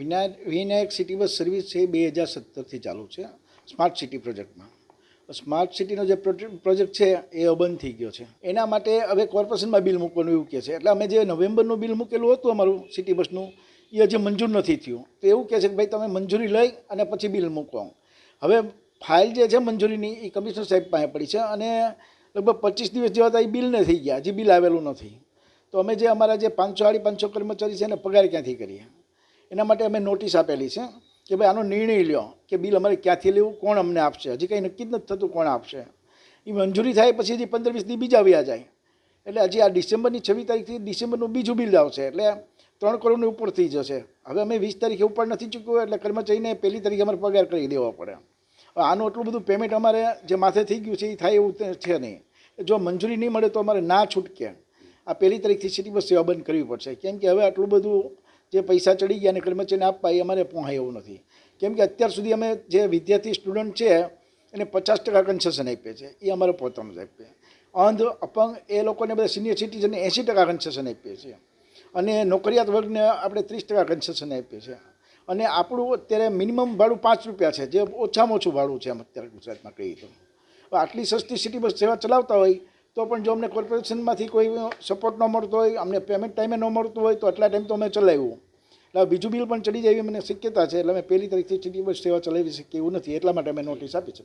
Vinayak city bus service છે 2017થી ચાલુ છે સ્માર્ટ સિટી પ્રોજેક્ટમાં. સ્માર્ટ સિટીનો જે પ્રોજેક્ટ છે એ બંધ થઈ ગયો છે. એના માટે હવે કોર્પોરેશનમાં બિલ મૂકવાનું એવું કહે છે. એટલે અમે જે નવેમ્બરનું બિલ મૂકેલું હતું અમારું સિટી બસનું એ હજી મંજૂર નથી થયું. તો એવું કહે છે કે ભાઈ તમે મંજૂરી લઈ અને પછી બિલ મૂકો. હવે ફાઇલ જે છે મંજૂરીની એ કમિશનર સાહેબ પાસે પડી છે અને લગભગ 25 દિવસ જેવા તો એ બિલને થઈ ગયા, હજી બિલ આવેલું નથી. તો અમે જે અમારા જે 500 કર્મચારી છે એને પગાર ક્યાંથી કરીએ? એના માટે અમે નોટિસ આપેલી છે કે ભાઈ આનો નિર્ણય લ્યો કે બિલ અમારે ક્યાંથી લેવું, કોણ અમને આપશે. હજી કંઈ નક્કી જ નથી થતું કોણ આપશે. એ મંજૂરી થાય પછી હજી 15-20 દી બીજા વ્યા જાય. એટલે હજી આ ડિસેમ્બરની 26 તારીખથી ડિસેમ્બરનું બીજું બિલ આવશે. એટલે 3 કરોડની ઉપર થઈ જશે. હવે અમે 20 તારીખે ઉપર નથી ચૂકવ્યું એટલે કર્મચારીને 1 તારીખે અમારે પગાર કરી દેવો પડે. આનું એટલું બધું પેમેન્ટ અમારે જે માથે થઈ ગયું છે એ થાય એવું છે નહીં. જો મંજૂરી નહીં મળે તો અમારે ના છૂટકે આ 1 તારીખથી સિટી બસ સેવા બંધ કરવી પડશે. કેમ કે હવે આટલું બધું જે પૈસા ચડી ગયા અને કર્મચારીને આપવા એ અમારે પહોંચાય એવું નથી. કેમ કે અત્યાર સુધી અમે જે વિદ્યાર્થી સ્ટુડન્ટ છે એને 50% કન્સેશન આપીએ છે, એ અમારે પોતાનું જ આપીએ. અંધ અપંગ એ લોકોને બધા સિનિયર સિટીઝનને 80% કન્સેશન આપીએ છીએ અને નોકરિયાત વર્ગને આપણે 30% કન્સેશન આપીએ છીએ. અને આપણું અત્યારે મિનિમમ ભાડું 5 રૂપિયા છે, જે ઓછામાં ઓછું ભાડું છે એમ અત્યારે ગુજરાતમાં કહીએ તો. આટલી સસ્તી સિટી બસ સેવા ચલાવતા હોય તો પણ જો અમને કોર્પોરેશનમાંથી કોઈ સપોર્ટ ન મળતો હોય, અમને પેમેન્ટ ટાઈમે ન મળતું હોય તો આટલા ટાઈમ તો અમે ચલાવ્યું. એટલે બીજું બિલ પણ ચડી જાય એવી મને શક્યતા છે. એટલે અમે 1 તારીખથી સિટી બસ સેવા ચલાવી શકીએ એવું નથી. એટલા માટે અમે નોટિસ આપી છે.